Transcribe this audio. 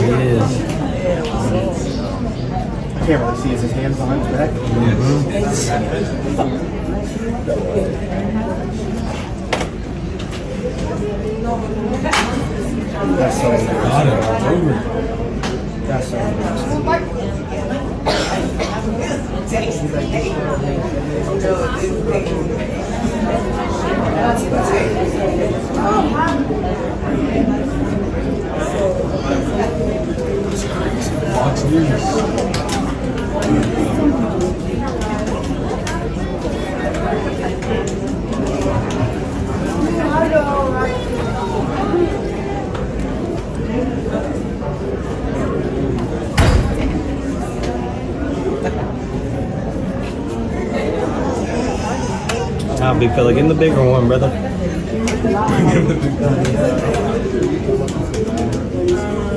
I can't really see. Is his hands behind his back? That's so embarrassing. That's so Big fella, get in the bigger one, brother.